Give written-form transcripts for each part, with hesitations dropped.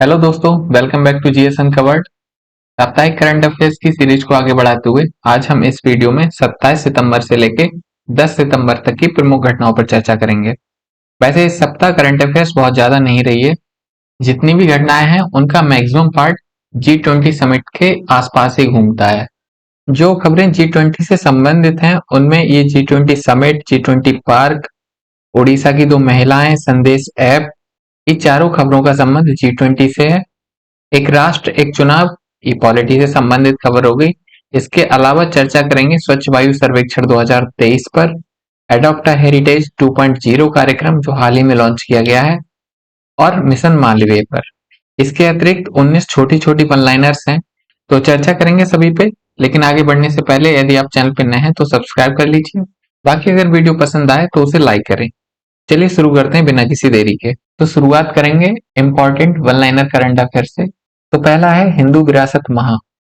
Hello दोस्तों, welcome back to GS uncovered. साप्ताहिक current affairs की सीरीज को आगे बढ़ाते हुए आज हम इस वीडियो में 27 सितंबर से लेके 10 सितंबर तक की प्रमुख घटनाओं पर चर्चा करेंगे। वैसे इस सप्ताह करंट अफेयर्स बहुत ज्यादा नहीं रही है। जितनी भी घटनाएं हैं उनका मैक्सिमम पार्ट G20 समिट के आसपास ही घूमता है। जो खबरें G20 से संबंधित हैं उनमें ये G20 summit, G20 park, Orissa की 2 महिलाएं, संदेश ऐप, ये चारों खबरों का संबंध G20 से है। एक राष्ट्र एक चुनाव, ये पॉलिटी से संबंधित खबर हो गई। इसके अलावा चर्चा करेंगे स्वच्छ वायु सर्वेक्षण 2023 पर, एडॉप्ट अ हेरिटेज 2.0 कार्यक्रम जो हाल ही में लॉन्च किया गया है, और मिशन मालवीय पर। इसके अतिरिक्त 19 छोटी छोटी वन लाइनर्स हैं, तो चर्चा करेंगे सभी पे। लेकिन आगे बढ़ने से पहले यदि आप चैनल पर नए हैं तो सब्सक्राइब कर लीजिए। बाकी अगर वीडियो पसंद आए तो उसे लाइक करें। चलिए शुरू करते हैं बिना किसी देरी के। तो शुरुआत करेंगे important one liner current affair से। तो पहला है हिंदू विरासत माह।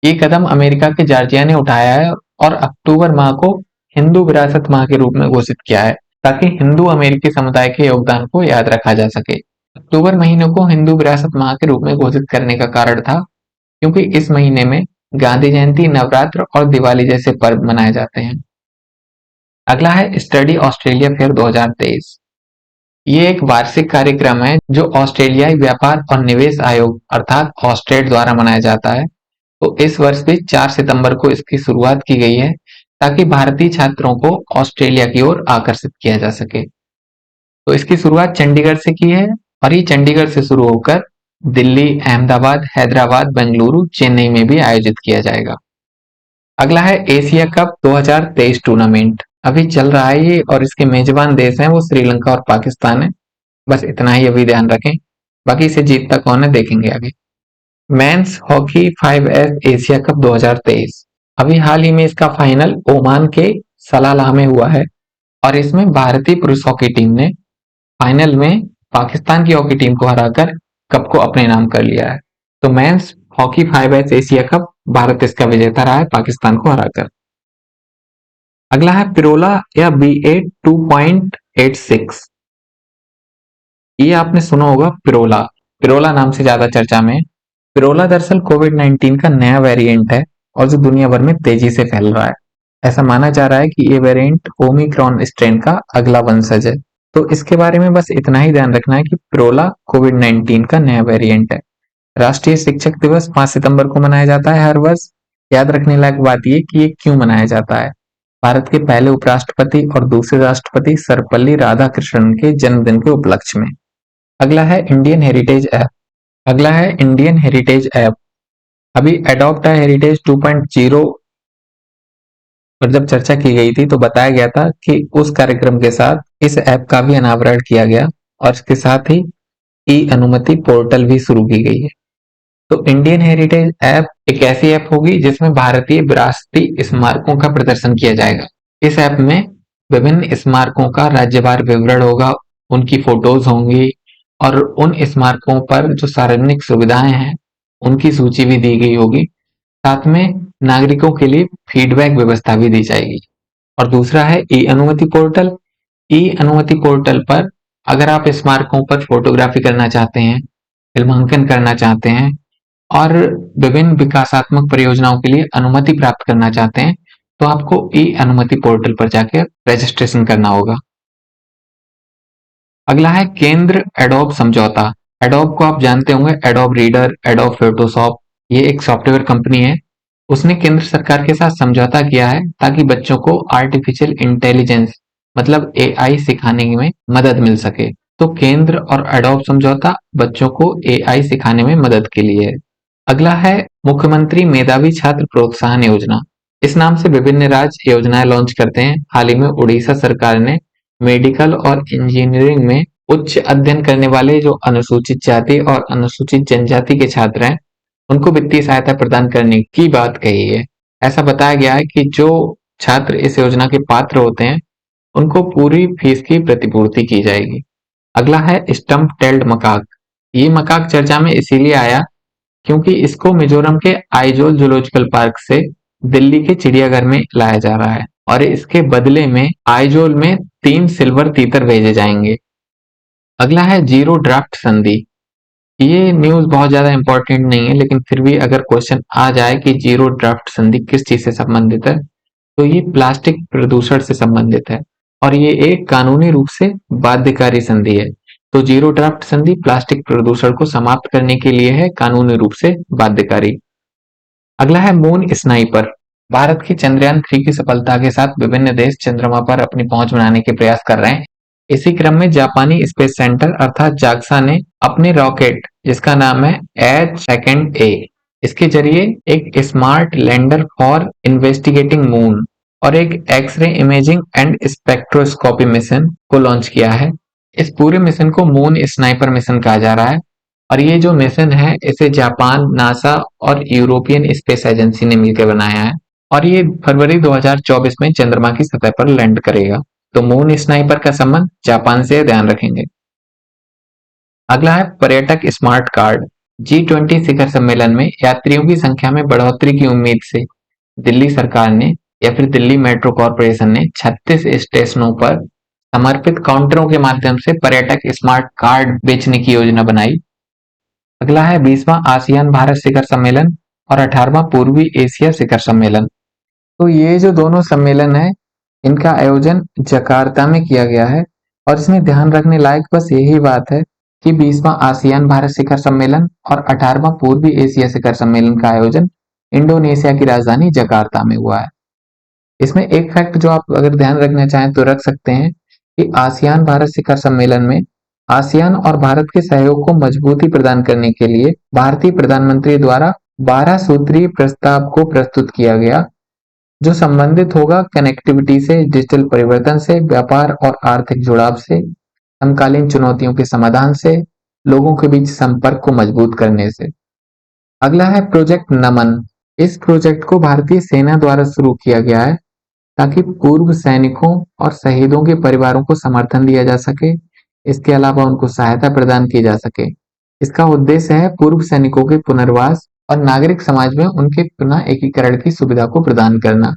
ये कदम अमेरिका के जॉर्जिया ने उठाया है और अक्टूबर माह को हिंदू विरासत माह के रूप में घोषित किया है, ताकि हिंदू अमेरिकी समुदाय के योगदान को याद रखा जा सके। अक्टूबर महीने को हिंदू विरासत माह के रूप में घोषित करने का कारण था क्योंकि इस महीने में गांधी जयंती, नवरात्र और दिवाली जैसे पर्व मनाए जाते हैं। अगला है स्टडी ऑस्ट्रेलिया फेयर 2023। ये एक वार्षिक कार्यक्रम है जो ऑस्ट्रेलियाई व्यापार और निवेश आयोग अर्थात ऑस्ट्रेड द्वारा मनाया जाता है। तो इस वर्ष भी 4 सितंबर को इसकी शुरुआत की गई है ताकि भारतीय छात्रों को ऑस्ट्रेलिया की ओर आकर्षित किया जा सके। तो इसकी शुरुआत चंडीगढ़ से की है और ये चंडीगढ़ से शुरू होकर दिल्ली, अहमदाबाद, हैदराबाद, बेंगलुरु, चेन्नई में भी आयोजित किया जाएगा। अगला है एशिया कप 2023 टूर्नामेंट। अभी चल रहा है ये और इसके मेजबान देश हैं वो श्रीलंका और पाकिस्तान है। बस इतना ही अभी ध्यान रखें, बाकी इसे जीतता कौन है देखेंगे आगे। Men's hockey 5S Asia cup 2023। अभी हाल ही में इसका फाइनल ओमान के सलालाह में हुआ है और इसमें भारतीय पुरुष हॉकी टीम ने फाइनल में पाकिस्तान की हॉकी टीम को हराकर कप को अपने नाम कर लिया है। तो men's hockey 5S Asia cup Bharat इसका विजेता रहा है पाकिस्तान को हराकर। अगला है पिरोला या BA 2.86। ये आपने सुना होगा पिरोला, पिरोला नाम से ज्यादा चर्चा में है। पिरोला दरअसल कोविड-19 का नया वेरिएंट है और जो दुनिया भर में तेजी से फैल रहा है। ऐसा माना जा रहा है कि ये वेरिएंट ओमिक्रॉन स्ट्रेन का अगला वंशज है। तो इसके बारे में बस इतना ही ध्यान रखना है कि पिरोला कोविड-19 का नया वेरिएंट है। राष्ट्रीय शिक्षक दिवस 5 सितंबर को मनाया जाता है हर वर्ष। याद रखने लायक बात ये कि ये क्यों मनाया जाता है। भारत के पहले उपराष्ट्रपति और दूसरे राष्ट्रपति सर्वपल्ली राधाकृष्णन के जन्मदिन के उपलक्ष्य में। अगला है इंडियन हेरिटेज ऐप। अगला है इंडियन हेरिटेज ऐप। अभी एडॉप्ट हेरिटेज 2.0 पर जब चर्चा की गई थी तो बताया गया था कि उस कार्यक्रम के साथ इस ऐप का भी अनावरण किया गया और इसके साथ ही ई अनुमति पोर्टल भी शुरू की गई है। तो इंडियन हेरिटेज ऐप एक ऐसी ऐप होगी जिसमें भारतीय विरासती स्मारकों का प्रदर्शन किया जाएगा। इस ऐप में विभिन्न स्मारकों का राज्यवार विवरण होगा, उनकी फोटोज होंगी और उन स्मारकों पर जो सार्वजनिक सुविधाएं हैं उनकी सूची भी दी गई होगी। साथ में नागरिकों के लिए फीडबैक व्यवस्था भी दी जाएगी। और दूसरा है ई अनुमति पोर्टल। ई अनुमति पोर्टल पर अगर आप स्मारकों पर फोटोग्राफी करना चाहते हैं, फिल्मांकन करना चाहते हैं और विभिन्न विकासात्मक परियोजनाओं के लिए अनुमति प्राप्त करना चाहते हैं तो आपको ई अनुमति पोर्टल पर जाकर रजिस्ट्रेशन करना होगा। अगला है केंद्र एडोब समझौता। एडोब को आप जानते होंगे, एडोब रीडर, एडोब फोटोशॉप, ये एक सॉफ्टवेयर कंपनी है। उसने केंद्र सरकार के साथ समझौता किया है ताकि बच्चों को आर्टिफिशियल इंटेलिजेंस मतलब AI सिखाने में मदद मिल सके। तो केंद्र और एडोब समझौता बच्चों को AI सिखाने में मदद के लिए है। अगला है मुख्यमंत्री मेधावी छात्र प्रोत्साहन योजना। इस नाम से विभिन्न राज्य योजनाएं लॉन्च करते हैं। हाल ही में उड़ीसा सरकार ने मेडिकल और इंजीनियरिंग में उच्च अध्ययन करने वाले जो अनुसूचित जाति और अनुसूचित जनजाति के छात्र हैं उनको वित्तीय सहायता प्रदान करने की बात कही है। ऐसा बताया गया है कि जो छात्र इस योजना के पात्र होते हैं उनको पूरी फीस की प्रतिपूर्ति की जाएगी। अगला है स्टंप टेल्ड मकाक। ये मकाक चर्चा में इसीलिए आया क्योंकि इसको मिजोरम के आइजोल जूलॉजिकल पार्क से दिल्ली के चिड़ियाघर में लाया जा रहा है और इसके बदले में आइजोल में 3 सिल्वर तीतर भेजे जाएंगे। अगला है जीरो ड्राफ्ट संधि। ये न्यूज बहुत ज्यादा इंपॉर्टेंट नहीं है, लेकिन फिर भी अगर क्वेश्चन आ जाए कि जीरो ड्राफ्ट संधि किस चीज से संबंधित है, तो ये प्लास्टिक प्रदूषण से संबंधित है और ये एक कानूनी रूप से बाध्यकारी संधि है। तो जीरो ड्राफ्ट संधि प्लास्टिक प्रदूषण को समाप्त करने के लिए है, कानूनी रूप से बाध्यकारी। अगला है मून स्नाइपर। भारत की चंद्रयान 3 की सफलता के साथ विभिन्न देश चंद्रमा पर अपनी पहुंच बनाने के प्रयास कर रहे हैं। इसी क्रम में जापानी स्पेस सेंटर अर्थात जाक्सा ने अपने रॉकेट जिसका नाम है एच सेकंड ए, इसके जरिए एक smart lander for investigating moon और एक x-ray imaging and spectroscopy mission को लॉन्च किया है। इस पूरे मिशन को मून स्नाइपर मिशन कहा जा रहा है और ये जो मिशन है इसे जापान, नासा और यूरोपियन स्पेस एजेंसी ने मिलकर बनाया है और ये फरवरी 2024 में चंद्रमा की सतह पर लैंड करेगा। तो मून स्नाइपर का संबंध जापान से, ध्यान रखेंगे। अगला है पर्यटक स्मार्ट कार्ड। G20 शिखर सम्मेलन में यात्रियों की संख्या में बढ़ोतरी की उम्मीद से दिल्ली सरकार ने या फिर दिल्ली मेट्रो कॉरपोरेशन ने 36 स्टेशनों पर समर्पित काउंटरों के माध्यम से पर्यटक स्मार्ट कार्ड बेचने की योजना बनाई। अगला है 20वां आसियान भारत शिखर सम्मेलन और 18वां पूर्वी एशिया शिखर सम्मेलन। तो ये जो दोनों सम्मेलन है इनका आयोजन जकार्ता में किया गया है और इसमें ध्यान रखने लायक बस यही बात है कि 20वां आसियान भारत शिखर सम्मेलन और 18वां पूर्वी एशिया शिखर सम्मेलन का आयोजन इंडोनेशिया की राजधानी जकार्ता में हुआ है। इसमें एक फैक्ट जो आप अगर ध्यान रखना चाहें तो रख सकते हैं कि आसियान भारत शिखर सम्मेलन में आसियान और भारत के सहयोग को मजबूती प्रदान करने के लिए भारतीय प्रधानमंत्री द्वारा 12 सूत्रीय प्रस्ताव को प्रस्तुत किया गया, जो संबंधित होगा कनेक्टिविटी से, डिजिटल परिवर्तन से, व्यापार और आर्थिक जुड़ाव से, समकालीन चुनौतियों के समाधान से, लोगों के बीच संपर्क को मजबूत करने से। अगला है प्रोजेक्ट नमन। इस प्रोजेक्ट को भारतीय सेना द्वारा शुरू किया गया है ताकि पूर्व सैनिकों और शहीदों के परिवारों को समर्थन दिया जा सके, इसके अलावा उनको सहायता प्रदान की जा सके। इसका उद्देश्य है पूर्व सैनिकों के पुनर्वास और नागरिक समाज में उनके पुनः एकीकरण की सुविधा को प्रदान करना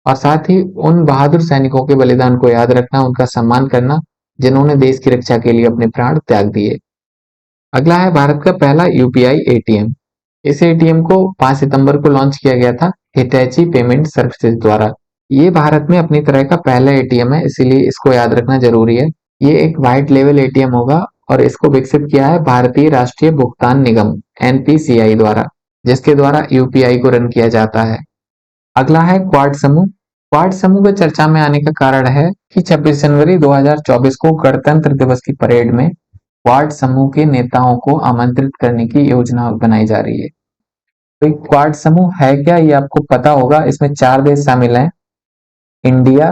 और साथ ही उन बहादुर सैनिकों के बलिदान को याद रखना, उनका सम्मान करना जिन्होंने देश की रक्षा के लिए अपने प्राण त्याग दिए। अगला है भारत का पहला यूपीआई एटीएम। इस एटीएम को 5 सितंबर को लॉन्च किया गया था हिटैची पेमेंट सर्विसेज द्वारा। ये भारत में अपनी तरह का पहला एटीएम है, इसीलिए इसको याद रखना जरूरी है। ये एक व्हाइट लेवल एटीएम होगा और इसको विकसित किया है भारतीय राष्ट्रीय भुगतान निगम एनपीसीआई द्वारा, जिसके द्वारा यूपीआई को रन किया जाता है। अगला है क्वाड समूह। क्वाड समूह के चर्चा में आने का कारण है कि 26 जनवरी 2024 को गणतंत्र दिवस की परेड में क्वाड समूह के नेताओं को आमंत्रित करने की योजना बनाई जा रही है। तो क्वाड समूह है क्या, ये आपको पता होगा। इसमें 4 देश शामिल हैं, इंडिया,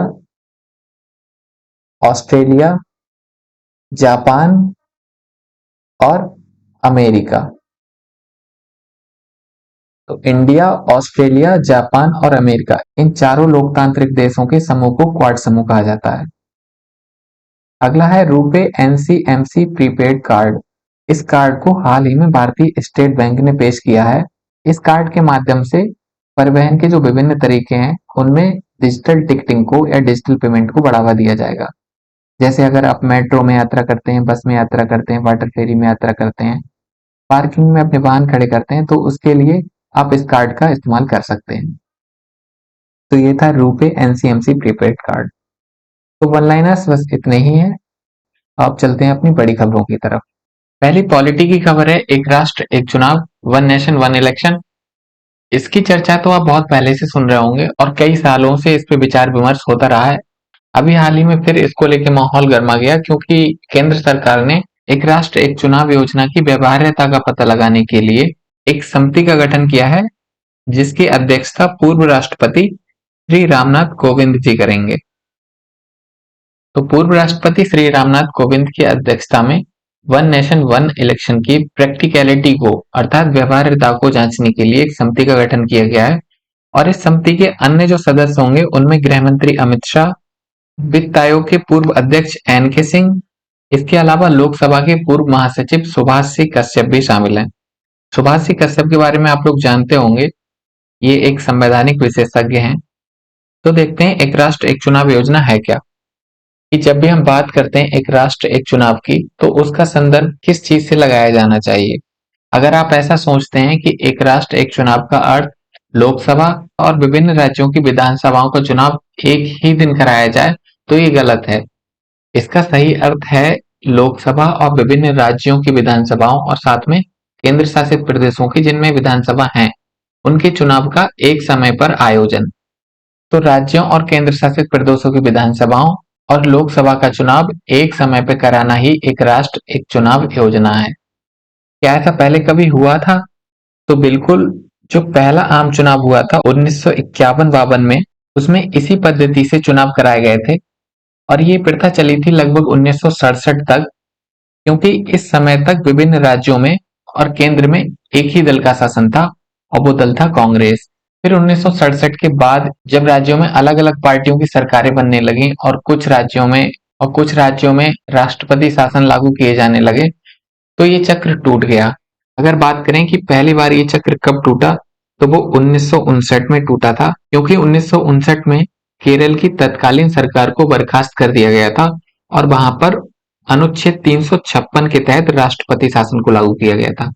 ऑस्ट्रेलिया, जापान और अमेरिका। तो इंडिया, ऑस्ट्रेलिया, जापान और अमेरिका, इन चारों लोकतांत्रिक देशों के समूह को क्वाड समूह कहा जाता है। अगला है रुपे एनसीएमसी प्रीपेड कार्ड। इस कार्ड को हाल ही में भारतीय स्टेट बैंक ने पेश किया है। इस कार्ड के माध्यम से परिवहन के जो विभिन्न तरीके हैं उनमें डिजिटल टिकटिंग को या डिजिटल पेमेंट को बढ़ावा दिया जाएगा। जैसे अगर आप मेट्रो में यात्रा करते हैं, बस में यात्रा करते हैं, वाटर फेरी में यात्रा करते हैं, पार्किंग में अपने वाहन खड़े करते हैं, तो उसके लिए आप इस कार्ड का इस्तेमाल कर सकते हैं। तो ये था रुपे एनसीएमसी प्रीपेड कार्ड। तो वन लाइनर्स बस इतने ही हैं। अब चलते हैं अपनी बड़ी खबरों की तरफ। पहली पॉलिटी की खबर है एक राष्ट्र एक चुनाव, वन नेशन वन इलेक्शन। इसकी चर्चा तो आप बहुत पहले से सुन रहे होंगे और कई सालों से इस पे विचार विमर्श होता रहा है। अभी हाल ही में फिर इसको लेके माहौल गर्मा गया क्योंकि केंद्र सरकार ने एक राष्ट्र एक चुनाव योजना की व्यवहार्यता का पता लगाने के लिए एक समिति का गठन किया है, जिसकी अध्यक्षता पूर्व राष्ट्रपति श्री रामनाथ कोविंद जी करेंगे। तो पूर्व राष्ट्रपति श्री रामनाथ कोविंद की अध्यक्षता में वन नेशन वन इलेक्शन की प्रैक्टिकलिटी को अर्थात व्यवहार्यता को जांचने के लिए एक समिति का गठन किया गया है और इस समिति के अन्य जो सदस्य होंगे उनमें गृह मंत्री अमित शाह, वित्त आयोग के पूर्व अध्यक्ष एन के सिंह, इसके अलावा लोकसभा के पूर्व महासचिव सुभाष सिंह कश्यप भी शामिल हैं। सुभाष सिंह कश्यप के बारे में आप लोग जानते होंगे, ये एक संवैधानिक विशेषज्ञ हैं। तो देखते हैं एक राष्ट्र एक चुनाव योजना है क्या। कि जब भी हम बात करते हैं एक राष्ट्र एक चुनाव की, तो उसका संदर्भ किस चीज से लगाया जाना चाहिए। अगर आप ऐसा सोचते हैं कि एक राष्ट्र एक चुनाव का अर्थ लोकसभा और विभिन्न राज्यों की विधानसभाओं का चुनाव एक ही दिन कराया जाए, तो ये गलत है। इसका सही अर्थ है लोकसभा और विभिन्न राज्यों की विधानसभाओं और साथ में केंद्र शासित प्रदेशों की जिनमें विधानसभा हैं, उनके चुनाव का एक समय पर आयोजन। तो राज्यों और केंद्र शासित प्रदेशों की विधानसभाओं और लोकसभा का चुनाव एक समय पर कराना ही एक राष्ट्र एक चुनाव योजना है। क्या ऐसा पहले कभी हुआ था? तो बिल्कुल। जो पहला आम चुनाव हुआ था 1951-52 में, उसमें इसी पद्धति से चुनाव कराए गए थे और ये प्रथा चली थी लगभग 1967 तक, क्योंकि इस समय तक विभिन्न राज्यों में और केंद्र में एक ही दल का शासन था और वो दल था कांग्रेस। फिर 1967 के बाद जब राज्यों में अलग अलग पार्टियों की सरकारें बनने लगी और कुछ राज्यों में राष्ट्रपति शासन लागू किए जाने लगे, तो ये चक्र टूट गया। अगर बात करें कि पहली बार ये चक्र कब टूटा, तो वो 1959 में टूटा था, क्योंकि 1959 में केरल की तत्कालीन सरकार को बर्खास्त कर दिया गया था और वहां पर अनुच्छेद 356 के तहत राष्ट्रपति शासन को लागू किया गया था।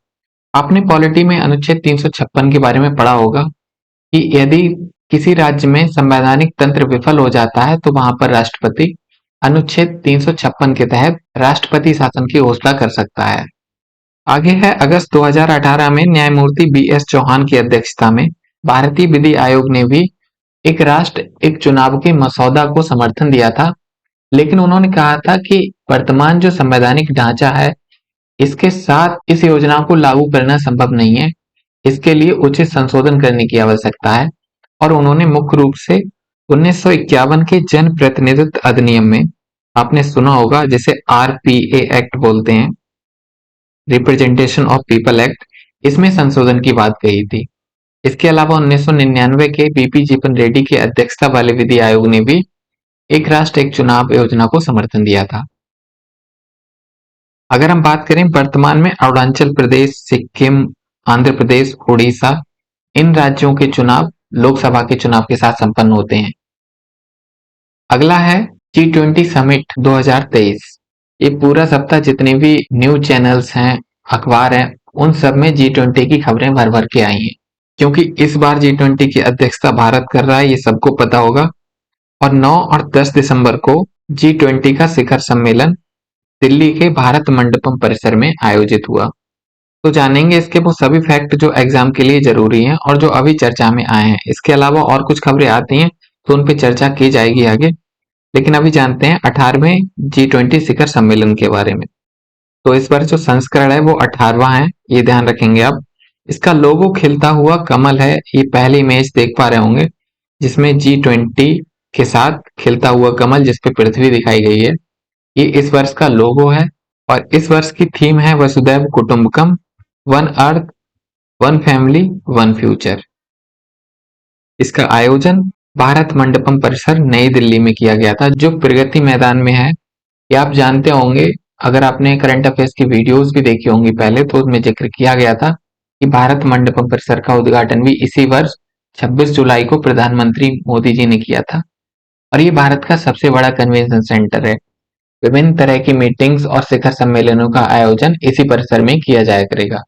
आपने पॉलिटी में अनुच्छेद 356 के बारे में पढ़ा होगा कि यदि किसी राज्य में संवैधानिक तंत्र विफल हो जाता है, तो वहां पर राष्ट्रपति अनुच्छेद 356 के तहत राष्ट्रपति शासन की घोषणा कर सकता है। आगे है अगस्त 2018 में न्यायमूर्ति बी.एस. चौहान की अध्यक्षता में भारतीय विधि आयोग ने भी एक राष्ट्र एक चुनाव के मसौदा को समर्थन दिया था, लेकिन उन्होंने कहा था कि वर्तमान जो संवैधानिक ढांचा है, इसके साथ इस योजना को लागू करना संभव नहीं है। इसके लिए उचित संशोधन करने की आवश्यकता है और उन्होंने मुख्य रूप से 1951 के जन प्रतिनिधित्व अधिनियम में, आपने सुना होगा जिसे आरपीए एक्ट बोलते हैं, रिप्रेजेंटेशन ऑफ पीपल एक्ट, इसमें संशोधन की बात कही थी। इसके अलावा 1999 के बीपी जीवन रेड्डी की अध्यक्षता वाले विधि आयोग ने भी एक राष्ट्र एक चुनाव योजना को समर्थन दिया था। अगर हम बात करें वर्तमान में अरुणाचल प्रदेश, सिक्किम, आंध्र प्रदेश, उड़ीसा, इन राज्यों के चुनाव लोकसभा के चुनाव के साथ संपन्न होते हैं। अगला है G20 समिट 2023। ये पूरा सप्ताह जितने भी न्यूज चैनल्स हैं, अखबार हैं, उन सब में G20 की खबरें भर भर के आई हैं, क्योंकि इस बार G20 की अध्यक्षता भारत कर रहा है, ये सबको पता होगा। और 9 और 10 दिसंबर को G20 का शिखर सम्मेलन दिल्ली के भारत मंडपम परिसर में आयोजित हुआ। तो जानेंगे इसके वो सभी फैक्ट जो एग्जाम के लिए जरूरी हैं और जो अभी चर्चा में आए हैं। इसके अलावा और कुछ खबरें आती हैं तो उन पे चर्चा की जाएगी आगे, लेकिन अभी जानते हैं 18वें G20 शिखर सम्मेलन के बारे में। तो इस बार जो संस्करण है वो 18वां है, ये ध्यान रखेंगे आप। इसका लोगो खिलता हुआ कमल है, ये पहली इमेज देख पा रहे होंगे जिसमें G20 के साथ खिलता हुआ कमल जिसपे पृथ्वी दिखाई गई है, ये इस वर्ष का लोगो है। और इस वर्ष की थीम है वसुधैव कुटुंबकम, one earth, one family, one future. इसका आयोजन भारत मंडपम परिसर नई दिल्ली में किया गया था, जो प्रगति मैदान में है। ये आप जानते होंगे, अगर आपने करंट अफेयर्स की वीडियोस भी देखी होंगी पहले, तो उसमें जिक्र किया गया था कि भारत मंडपम परिसर का उद्घाटन भी इसी वर्ष 26 जुलाई को प्रधानमंत्री मोदी जी ने किया था और ये भारत का सबसे बड़ा कन्वेंशन सेंटर है। विभिन्न तरह की मीटिंग्स और शिखर सम्मेलनों का आयोजन इसी परिसर में किया जाया करेगा।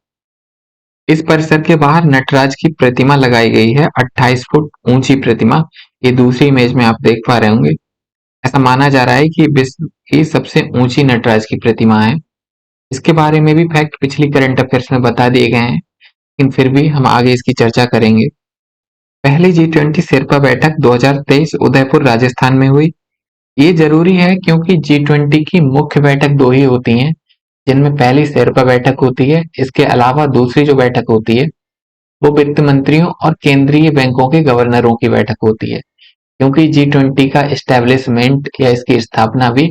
इस परिसर के बाहर नटराज की प्रतिमा लगाई गई है, 28 फुट ऊंची प्रतिमा। ये दूसरी इमेज में आप देख पा रहे होंगे। ऐसा माना जा रहा है कि विश्व की सबसे ऊंची नटराज की प्रतिमा है। इसके बारे में भी फैक्ट पिछली करंट अफेयर्स में बता दिए गए हैं, लेकिन फिर भी हम आगे इसकी चर्चा करेंगे। पहली G20 शेरपा बैठक 2023 उदयपुर राजस्थान में हुई। ये जरूरी है क्योंकि G20 की मुख्य बैठक दो ही होती हैं, जिनमें पहली शेरपा बैठक होती है। इसके अलावा दूसरी जो बैठक होती है वो वित्त मंत्रियों और केंद्रीय बैंकों के गवर्नरों की बैठक होती है, क्योंकि G20 का एस्टेब्लिशमेंट या इसकी स्थापना भी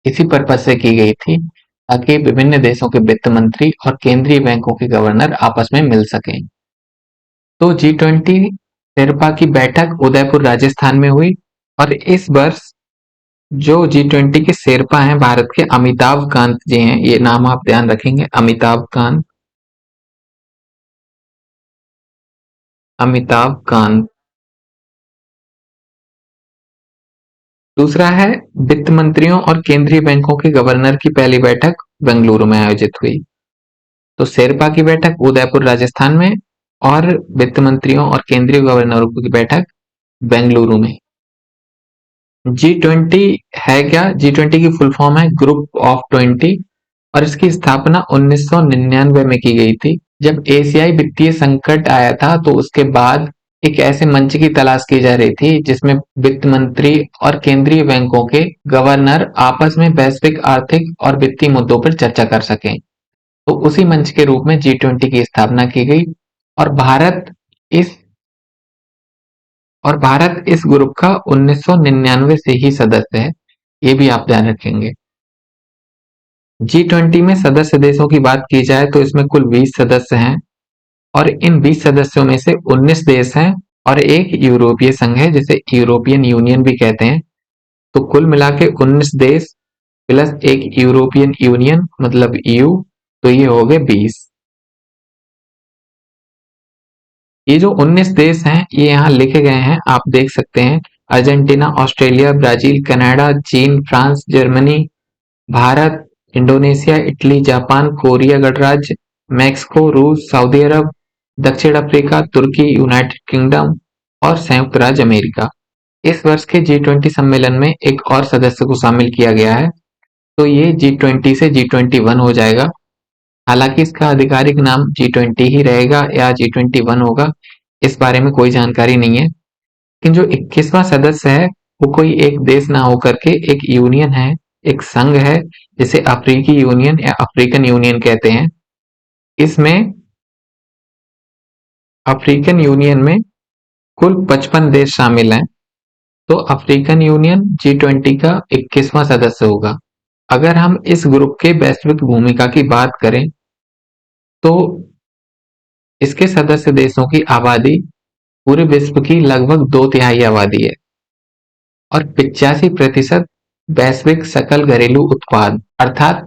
इसी पर्पज से की गई थी, ताकि विभिन्न देशों के वित्त मंत्री और केंद्रीय बैंकों के गवर्नर आपस में मिल सकें। तो G20 शेरपा की बैठक उदयपुर राजस्थान में हुई और इस वर्ष जो G20 के शेरपा हैं भारत के, अमिताभ कांत जी हैं, ये नाम आप ध्यान रखेंगे, अमिताभ कांत। अमिताभ कांत। दूसरा है वित्त मंत्रियों और केंद्रीय बैंकों के गवर्नर की पहली बैठक बेंगलुरु में आयोजित हुई। तो शेरपा की बैठक उदयपुर राजस्थान में और वित्त मंत्रियों और केंद्रीय गवर्नरों की बैठक बेंगलुरु में। G20 है क्या? G20 की फुल फॉर्म है ग्रुप ऑफ 20 और इसकी स्थापना 1999 में की गई थी। जब एशियाई वित्तीय संकट आया था तो उसके बाद एक ऐसे मंच की तलाश की जा रही थी जिसमें वित्त मंत्री और केंद्रीय बैंकों के गवर्नर आपस में वैश्विक आर्थिक और वित्तीय मुद्दों पर चर्चा कर सकें। तो उसी मंच के रूप में G20 की स्थापना की गई और इस भारत इस ग्रुप का 1999 से ही सदस्य है, ये भी आप ध्यान रखेंगे। G20 में सदस्य देशों की बात की जाए तो इसमें कुल 20 सदस्य हैं और इन 20 सदस्यों में से 19 देश हैं और एक यूरोपीय संघ है जिसे यूरोपियन यूनियन भी कहते हैं। तो कुल मिला के 19 देश प्लस एक यूरोपियन यूनियन मतलब EU, तो ये हो गए 20। ये जो 19 देश हैं ये यहाँ लिखे गए हैं, आप देख सकते हैं। अर्जेंटीना, ऑस्ट्रेलिया, ब्राजील, कनाडा, चीन, France, Germany, Bharat, Indonesia, Italy, Japan, Korea गणराज्य, मैक्सिको, रूस, सऊदी अरब, दक्षिण अफ्रीका, तुर्की, यूनाइटेड किंगडम और संयुक्त राज्य अमेरिका। इस वर्ष के G20 सम्मेलन में एक और सदस्य को शामिल किया गया है, तो ये G20 से G21 हो जाएगा। हालांकि इसका आधिकारिक नाम G20 ही रहेगा या G21 होगा, इस बारे में कोई जानकारी नहीं है। लेकिन जो 21वां सदस्य है वो कोई एक देश ना होकर के एक यूनियन है, एक संघ है जिसे अफ्रीकी यूनियन या अफ्रीकन यूनियन कहते हैं। इसमें अफ्रीकन यूनियन में कुल 55 देश शामिल हैं, तो अफ्रीकन यूनियन G20 का 21वां सदस्य होगा। अगर हम इस ग्रुप के वैश्विक भूमिका की बात करें तो इसके सदस्य देशों की आबादी पूरे विश्व की लगभग 2/3 आबादी है और 85% वैश्विक सकल घरेलू उत्पाद अर्थात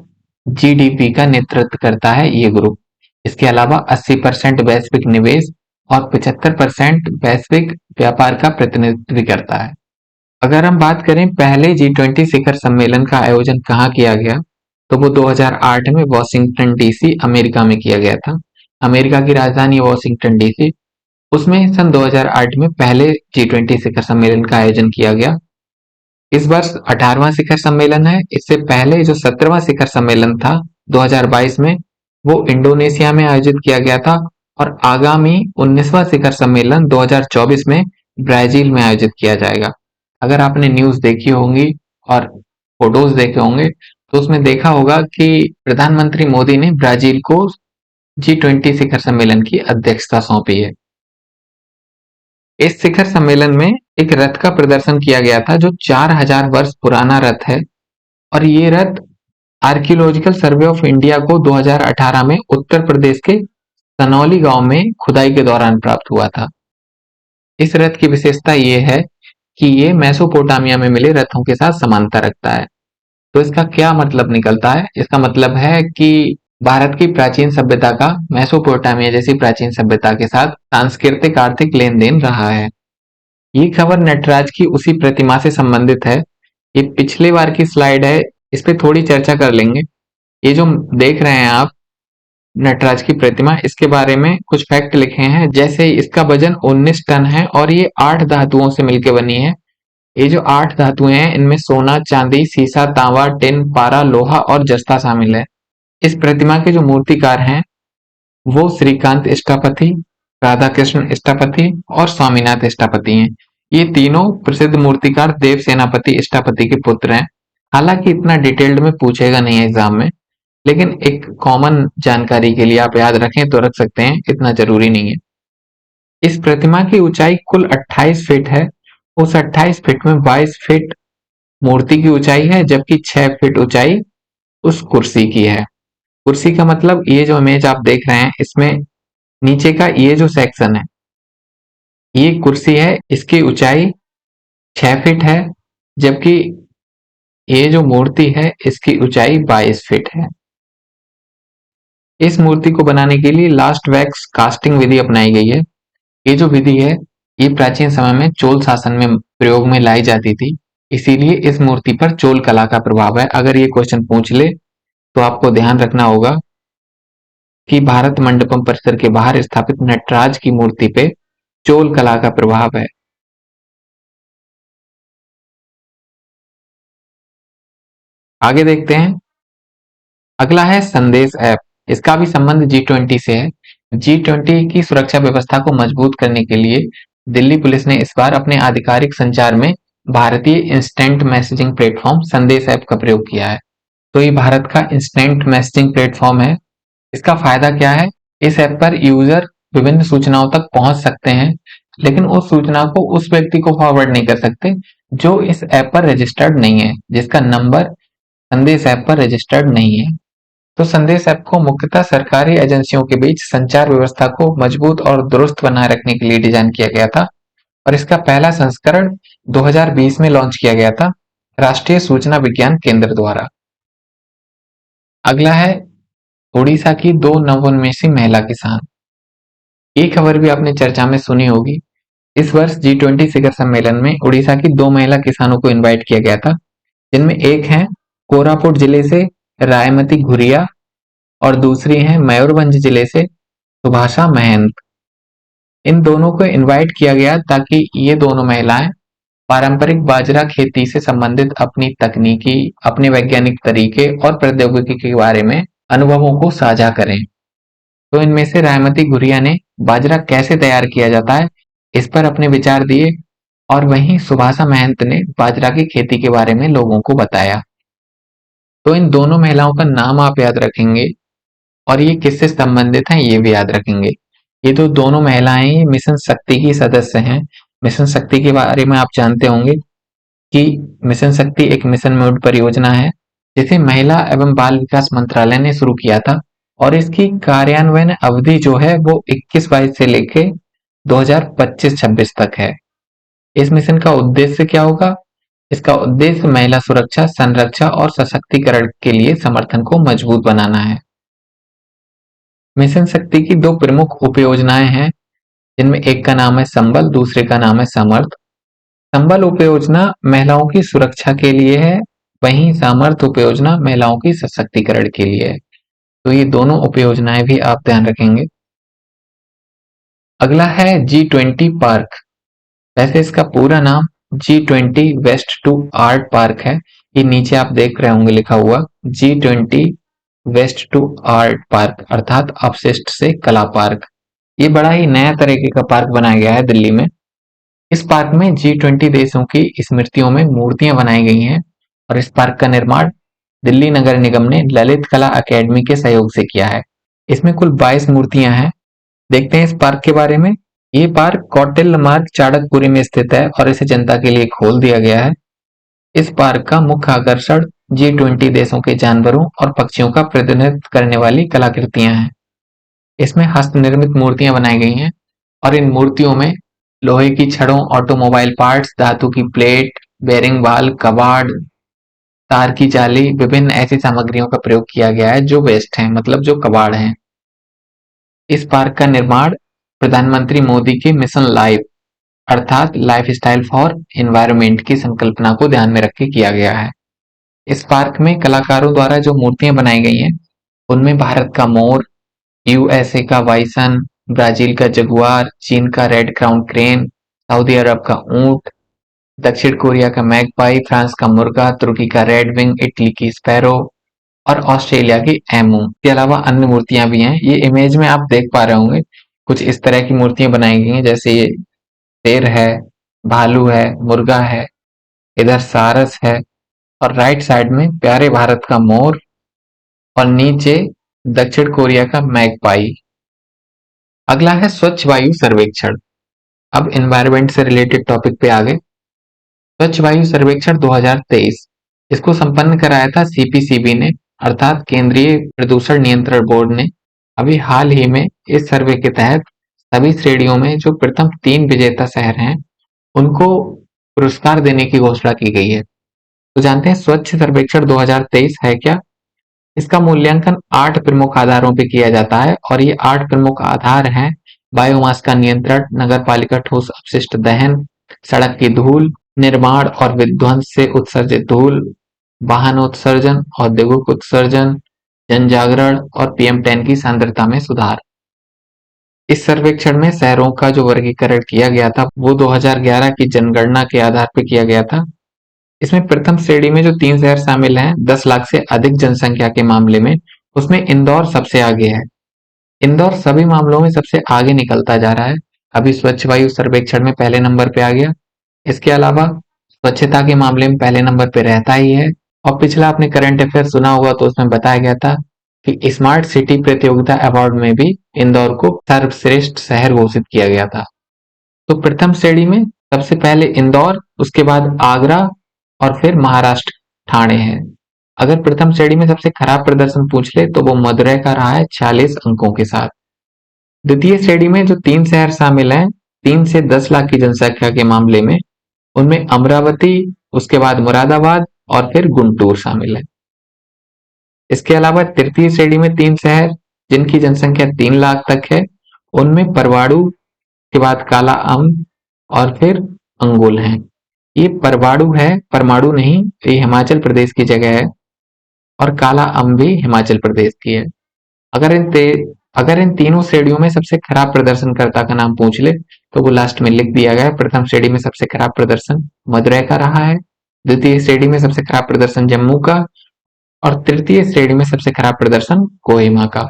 GDP का नेतृत्व करता है ये ग्रुप। इसके अलावा 80% वैश्विक निवेश और 75% वैश्विक व्यापार का प्रतिनिधित्व करता है। अगर हम बात करें पहले G20 शिखर सम्मेलन का आयोजन कहाँ किया गया, तो वो 2008 में वॉशिंगटन DC अमेरिका में किया गया था। अमेरिका की राजधानी वॉशिंगटन DC, उसमें सन 2008 में पहले G20 शिखर सम्मेलन का आयोजन किया गया। इस वर्ष 18वां शिखर सम्मेलन है। इससे पहले जो 17वां शिखर सम्मेलन था 2022 में, वो इंडोनेशिया में आयोजित किया गया था और आगामी 19वां शिखर सम्मेलन 2024 में ब्राजील में आयोजित किया जाएगा। अगर आपने न्यूज देखी होंगी और फोटोज देखे होंगे तो उसमें देखा होगा कि प्रधानमंत्री मोदी ने ब्राजील को G20 शिखर सम्मेलन की अध्यक्षता सौंपी है। इस शिखर सम्मेलन में एक रथ का प्रदर्शन किया गया था जो 4000 वर्ष पुराना रथ है और ये रथ आर्कियोलॉजिकल सर्वे ऑफ इंडिया को 2018 में उत्तर प्रदेश के सनौली गांव में खुदाई के दौरान प्राप्त हुआ था। इस रथ की विशेषता ये है कि ये मेसोपोटामिया में मिले रथों के साथ समानता रखता है। तो इसका क्या मतलब निकलता है? इसका मतलब है कि भारत की प्राचीन सभ्यता का मेसोपोटामिया जैसी प्राचीन सभ्यता के साथ सांस्कृतिक आर्थिक लेन देन रहा है। ये खबर नटराज की उसी प्रतिमा से संबंधित है। ये पिछली बार की स्लाइड है, इस पे थोड़ी चर्चा कर लेंगे। ये जो देख रहे हैं आप नटराज की प्रतिमा, इसके बारे में कुछ फैक्ट लिखे हैं, जैसे इसका वजन 19 टन है और ये 8 धातुओं से मिलकर बनी है। ये जो 8 धातुएं हैं इनमें सोना, चांदी, सीसा, तांबा, टिन, पारा, लोहा और जस्ता शामिल है। इस प्रतिमा के जो मूर्तिकार हैं वो श्रीकांत इष्टापति, राधा कृष्ण इष्टापति और स्वामीनाथ इष्टापति हैं। ये तीनों प्रसिद्ध मूर्तिकार देव सेनापति इष्टापति के पुत्र हैं। हालांकि इतना डिटेल्ड में पूछेगा नहीं एग्जाम में, लेकिन एक कॉमन जानकारी के लिए आप याद रखें तो रख सकते हैं, इतना जरूरी नहीं है। इस प्रतिमा की ऊंचाई कुल 28 फीट है। उस 28 फीट में 22 फीट मूर्ति की ऊंचाई है जबकि 6 फीट ऊंचाई उस कुर्सी की है। कुर्सी का मतलब ये जो इमेज आप देख रहे हैं इसमें नीचे का ये जो सेक्शन है ये कुर्सी है, इसकी ऊंचाई 6 फीट है जबकि ये जो मूर्ति है इसकी ऊंचाई 22 फीट है। इस मूर्ति को बनाने के लिए लास्ट वैक्स कास्टिंग विधि अपनाई गई है। ये जो विधि है ये प्राचीन समय में चोल शासन में प्रयोग में लाई जाती थी, इसीलिए इस मूर्ति पर चोल कला का प्रभाव है। अगर ये क्वेश्चन पूछ ले तो आपको ध्यान रखना होगा कि भारत मंडपम परिसर के बाहर स्थापित नटराज की मूर्ति पे चोल कला का प्रभाव है। आगे देखते हैं। अगला है संदेश ऐप। इसका भी संबंध G20 से है। G20 की सुरक्षा व्यवस्था को मजबूत करने के लिए दिल्ली पुलिस ने इस बार अपने आधिकारिक संचार में भारतीय इंस्टेंट मैसेजिंग प्लेटफॉर्म संदेश ऐप का प्रयोग किया है। तो ये भारत का इंस्टेंट मैसेजिंग प्लेटफॉर्म है। इसका फायदा क्या है? इस ऐप पर यूजर विभिन्न सूचनाओं तक पहुंच सकते हैं, लेकिन उस सूचना को उस व्यक्ति को फॉरवर्ड नहीं कर सकते जो इस ऐप पर रजिस्टर्ड नहीं है, जिसका नंबर संदेश ऐप पर रजिस्टर्ड नहीं है। तो संदेश ऐप को मुख्यतः सरकारी एजेंसियों के बीच संचार व्यवस्था को मजबूत और दुरुस्त बनाए रखने के लिए डिजाइन किया गया था और इसका पहला संस्करण 2020 में लॉन्च किया गया था राष्ट्रीय सूचना विज्ञान केंद्र द्वारा। अगला है ओडिशा की 2 नवोन्मेषी महिला किसान। ये खबर भी आपने चर्चा में सुनी होगी। इस वर्ष G20 शिखर सम्मेलन में उड़ीसा की 2 महिला किसानों को इनवाइट किया गया था, जिनमें एक है कोरापुट जिले से रायमती घुरिया और दूसरी हैं मयूरभंज जिले से सुभाषा महंत। इन दोनों को इनवाइट किया गया ताकि ये दोनों महिलाएं पारंपरिक बाजरा खेती से संबंधित अपनी तकनीकी, अपने वैज्ञानिक तरीके और प्रौद्योगिकी के बारे में अनुभवों को साझा करें। तो इनमें से रायमती घुरिया ने बाजरा कैसे तैयार किया जाता है इस पर अपने विचार दिए और वहीं सुभाषा महंत ने बाजरा की खेती के बारे में लोगों को बताया। तो इन दोनों महिलाओं का नाम आप याद रखेंगे और ये किससे संबंधित हैं ये भी याद रखेंगे। ये तो दोनों महिलाएं ही मिशन शक्ति की सदस्य हैं। मिशन शक्ति के बारे में आप जानते होंगे कि मिशन शक्ति एक मिशन मोड परियोजना है जिसे महिला एवं बाल विकास मंत्रालय ने शुरू किया था और इसकी कार्यान्वयन अवधि जो है वो 21-22 से लेके 2025-26 तक है। इस मिशन का उद्देश्य क्या होगा? इसका उद्देश्य महिला सुरक्षा, संरक्षा और सशक्तिकरण के लिए समर्थन को मजबूत बनाना है। मिशन शक्ति की 2 प्रमुख उपयोजनाएं हैं, जिनमें एक का नाम है संबल, दूसरे का नाम है समर्थ। संबल उपयोजना महिलाओं की सुरक्षा के लिए है, वहीं सामर्थ उपयोजना महिलाओं की सशक्तिकरण के लिए है। तो ये दोनों उपयोजनाएं भी आप ध्यान रखेंगे। अगला है G20 पार्क। वैसे इसका पूरा नाम G20 waste to art park है। ये नीचे आप देख रहे होंगे लिखा हुआ G20 waste to art park अर्थात अपशिष्ट से कला पार्क। ये बड़ा ही नया तरीके का पार्क बनाया गया है दिल्ली में। इस पार्क में G20 देशों की स्मृतियों में मूर्तियां बनाई गई हैं और इस पार्क का निर्माण दिल्ली नगर निगम ने ललित कला अकेडमी के सहयोग से किया है। इसमें कुल 22 मूर्तियां हैं। देखते हैं इस पार्क के बारे में। ये पार्क कौटिल्य मार्ग चाणक्यपुरी में स्थित है और इसे जनता के लिए खोल दिया गया है। इस पार्क का मुख्य आकर्षण G20 देशों के जानवरों और पक्षियों का प्रतिनिधित्व करने वाली कलाकृतियां हैं। इसमें हस्त निर्मित मूर्तियां बनाई गई हैं और इन मूर्तियों में लोहे की छड़ों, ऑटोमोबाइल पार्ट्स, धातु की प्लेट, बेरिंग बाल, कबाड़, तार की जाली, विभिन्न ऐसी सामग्रियों का प्रयोग किया गया है जो वेस्ट हैं, मतलब जो कबाड़ हैं। इस पार्क का निर्माण प्रधानमंत्री मोदी की मिशन लाइफ अर्थात लाइफस्टाइल फॉर एनवायरनमेंट की संकल्पना को ध्यान में रख के किया गया है। इस पार्क में कलाकारों द्वारा जो मूर्तियां बनाई गई हैं उनमें भारत का मोर, यूएसए का बाइसन, ब्राजील का जगुआर, चीन का रेड क्राउन क्रेन, सऊदी अरब का ऊंट, दक्षिण कोरिया का मैगपाई, फ्रांस का मुर्गा, तुर्की का रेड विंग, इटली की स्पैरो और ऑस्ट्रेलिया की एमू के अलावा अन्य मूर्तियां भी हैं। ये इमेज में आप देख पा रहे होंगे कुछ इस तरह की मूर्तियां बनाई गई हैं, जैसे ये शेर है, भालू है, मुर्गा है, इधर सारस है और राइट साइड में प्यारे भारत का मोर और नीचे दक्षिण कोरिया का मैगपाई। अगला है स्वच्छ वायु सर्वेक्षण। अब एनवायरनमेंट से रिलेटेड टॉपिक पे आगे। स्वच्छ वायु सर्वेक्षण 2023 इसको संपन्न कराया था सीपीसीबी ने अर्थात केंद्रीय प्रदूषण नियंत्रण बोर्ड ने। अभी हाल ही में इस सर्वे के तहत सभी श्रेणियों में जो प्रथम 3 विजेता शहर हैं उनको पुरस्कार देने की घोषणा की गई है। तो जानते हैं स्वच्छ सर्वेक्षण 2023 है क्या? इसका मूल्यांकन 8 प्रमुख आधारों पर किया जाता है और ये 8 प्रमुख आधार हैं बायोमास का नियंत्रण, नगर पालिका ठोस अपशिष्ट दहन, सड़क की धूल, निर्माण और विध्वंस से उत्सर्जित धूल, वाहनोत्सर्जन, औद्योगिक उत्सर्जन, जन जागरण और PM10 की सांद्रता में सुधार। इस सर्वेक्षण में शहरों का जो वर्गीकरण किया गया था वो 2011 की जनगणना के आधार पर किया गया था। इसमें प्रथम श्रेणी में जो 3 शहर शामिल हैं 10 लाख से अधिक जनसंख्या के मामले में, उसमें इंदौर सबसे आगे है। इंदौर सभी मामलों में सबसे आगे निकलता जा रहा है। अभी स्वच्छ वायु सर्वेक्षण में पहले नंबर पे आ गया। इसके अलावा स्वच्छता के मामले में पहले नंबर पे रहता ही है। और पिछला आपने करंट अफेयर सुना होगा तो उसमें बताया गया था कि स्मार्ट सिटी प्रतियोगिता अवार्ड में भी इंदौर को सर्वश्रेष्ठ शहर घोषित किया गया था। तो प्रथम श्रेणी में सबसे पहले इंदौर, उसके बाद आगरा और फिर महाराष्ट्र ठाणे है। अगर प्रथम श्रेणी में सबसे खराब प्रदर्शन पूछ ले तो वो मदुरै का रहा है 46 अंकों के साथ। द्वितीय श्रेणी में जो 3 शहर शामिल हैं 3 से 10 लाख की जनसंख्या के मामले में, उनमें अमरावती, उसके बाद मुरादाबाद और फिर गुंटूर शामिल है। इसके अलावा तृतीय श्रेणी में 3 शहर जिनकी जनसंख्या 3 लाख तक है, उनमें परवाणु के बाद काला अम्ब और फिर अंगुल हैं। ये परवाणु है, परमाणु नहीं, ये हिमाचल प्रदेश की जगह है और काला अम्ब भी हिमाचल प्रदेश की है। अगर इन तीनों श्रेणियों में सबसे खराब प्रदर्शनकर्ता का नाम पूछ ले तो वो लास्ट में लिख दिया गया है। प्रथम श्रेणी में सबसे खराब प्रदर्शन मदुरै का रहा है, द्वितीय श्रेणी में सबसे खराब प्रदर्शन जम्मू का और तृतीय श्रेणी में सबसे खराब प्रदर्शन कोहिमा का।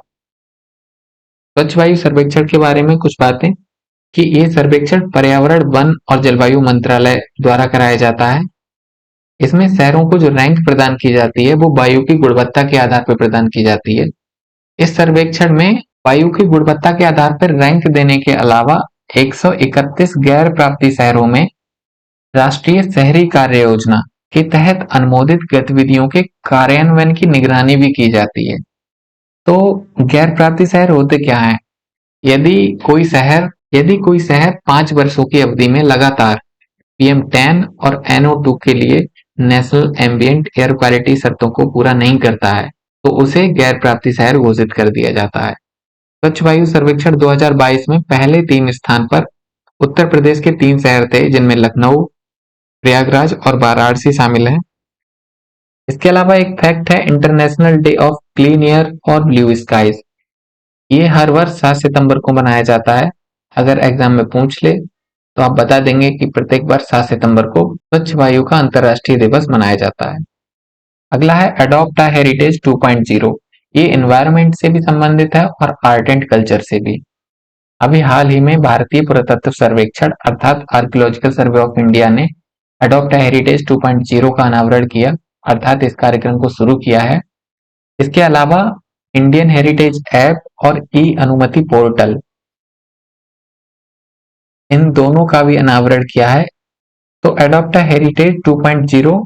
स्वच्छ वायु सर्वेक्षण के बारे में कुछ बातें कि ये सर्वेक्षण पर्यावरण, वन और जलवायु मंत्रालय द्वारा कराया जाता है। इसमें शहरों को जो रैंक प्रदान की जाती है वो वायु की गुणवत्ता के आधार पर प्रदान की जाती है। इस सर्वेक्षण में वायु की गुणवत्ता के आधार पर रैंक देने के अलावा 131 गैर प्राप्ति शहरों में राष्ट्रीय शहरी कार्य योजना के तहत अनुमोदित गतिविधियों के कार्यान्वयन की निगरानी भी की जाती है। तो गैर प्राप्ति शहर होते क्या हैं? यदि कोई शहर 5 वर्षों की अवधि में लगातार PM10 और NO2 के लिए नेशनल एम्बिएंट एयर क्वालिटी शर्तों को पूरा नहीं करता है तो उसे गैर प्राप्ति शहर घोषित कर दिया जाता है। स्वच्छ वायु सर्वेक्षण 2022 में पहले 3 स्थान पर उत्तर प्रदेश के 3 शहर थे जिनमें लखनऊ, प्रयागराज और वाराणसी शामिल हैं। इसके अलावा एक फैक्ट है, international day of clean air और ब्लू स्काईज। ये हर वर्ष 7 सितंबर को मनाया जाता है। अगर एग्जाम में पूछ ले तो आप बता देंगे कि प्रत्येक वर्ष 7 सितंबर को स्वच्छ वायु का अंतर्राष्ट्रीय दिवस मनाया जाता है। अगला है अडॉप्ट अ हेरिटेज 2.0। ये एनवायरनमेंट से भी संबंधित है और आर्ट एंड कल्चर से भी। अभी हाल ही में भारतीय पुरातत्व सर्वेक्षण अर्थात आर्कियोलॉजिकल सर्वे ऑफ इंडिया ने अडॉप्ट अ हेरिटेज 2.0 का अनावरण किया, अर्थात इस कार्यक्रम को शुरू किया है। इसके अलावा इंडियन हेरिटेज ऐप और ई अनुमति पोर्टल, इन दोनों का भी अनावरण किया है। तो अडॉप्ट अ हेरिटेज 2.0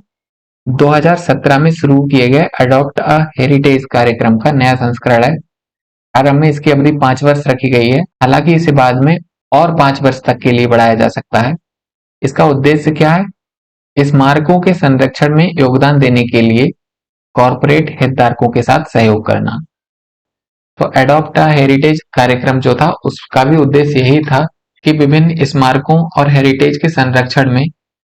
2017 में शुरू किए गए अडॉप्ट अ हेरिटेज कार्यक्रम का नया संस्करण है। आरंभ में इसकी अवधि 5 वर्ष रखी गई है, हालांकि इसे बाद में और 5 वर्ष तक के लिए बढ़ाया जा सकता है। इसका उद्देश्य क्या है? स्मारकों के संरक्षण में योगदान देने के लिए कॉरपोरेट हितधारकों के साथ सहयोग करना। तो एडॉप्ट अ हेरिटेज कार्यक्रम जो था उसका भी उद्देश्य यही था कि विभिन्न स्मारकों और हेरिटेज के संरक्षण में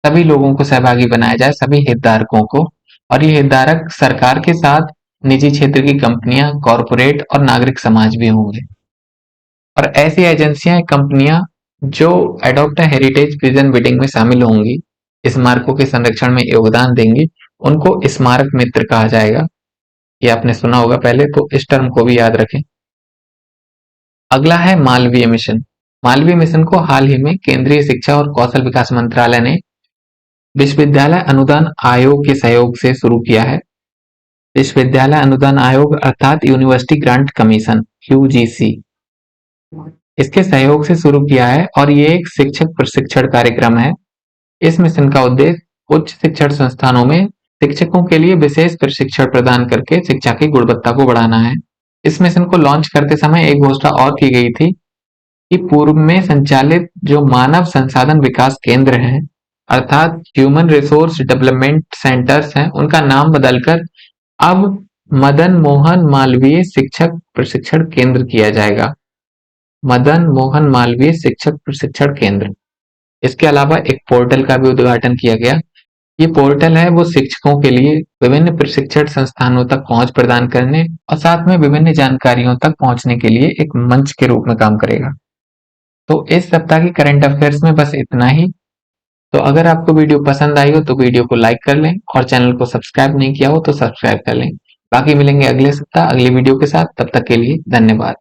सभी लोगों को सहभागी बनाया जाए, सभी हितधारकों को। और ये हितधारक सरकार के साथ निजी क्षेत्र की कंपनियां, कॉरपोरेट और नागरिक समाज भी होंगे। और ऐसी एजेंसियां, कंपनियां जो adopt a heritage vision building में शामिल होंगी, स्मारकों के संरक्षण में योगदान देंगी, उनको स्मारक मित्र कहा जाएगा। ये आपने सुना होगा पहले, तो इस टर्म को भी याद रखें। अगला है मालवीय मिशन। मालवीय मिशन को हाल ही में केंद्रीय शिक्षा और कौशल विकास मंत्रालय ने विश्वविद्यालय अनुदान आयोग के सहयोग से शुरू किया है। विश्वविद्यालय अनुदान आयोग अर्थात यूनिवर्सिटी ग्रांट कमीशन UGC, इसके सहयोग से शुरू किया है और ये एक शिक्षक प्रशिक्षण कार्यक्रम है। इस मिशन का उद्देश्य उच्च शिक्षण संस्थानों में शिक्षकों के लिए विशेष प्रशिक्षण प्रदान करके शिक्षा की गुणवत्ता को बढ़ाना है। इस मिशन को लॉन्च करते समय एक घोषणा और की गई थी कि पूर्व में संचालित जो मानव संसाधन विकास केंद्र हैं अर्थात ह्यूमन रिसोर्स डेवलपमेंट सेंटर्स हैं, उनका नाम बदलकर अब मदन मोहन मालवीय शिक्षक प्रशिक्षण केंद्र किया जाएगा। मदन मोहन मालवीय शिक्षक प्रशिक्षण केंद्र। इसके अलावा एक पोर्टल का भी उद्घाटन किया गया ये पोर्टल है वो शिक्षकों के लिए विभिन्न प्रशिक्षण संस्थानों तक पहुंच प्रदान करने और साथ में विभिन्न जानकारियों तक पहुंचने के लिए एक मंच के रूप में काम करेगा। तो इस सप्ताह की करंट अफेयर्स में बस इतना ही। तो अगर आपको वीडियो पसंद आई हो तो वीडियो को लाइक कर लें और चैनल को सब्सक्राइब नहीं किया हो तो सब्सक्राइब कर लें। बाकी मिलेंगे अगले सप्ताह अगली वीडियो के साथ, तब तक के लिए धन्यवाद।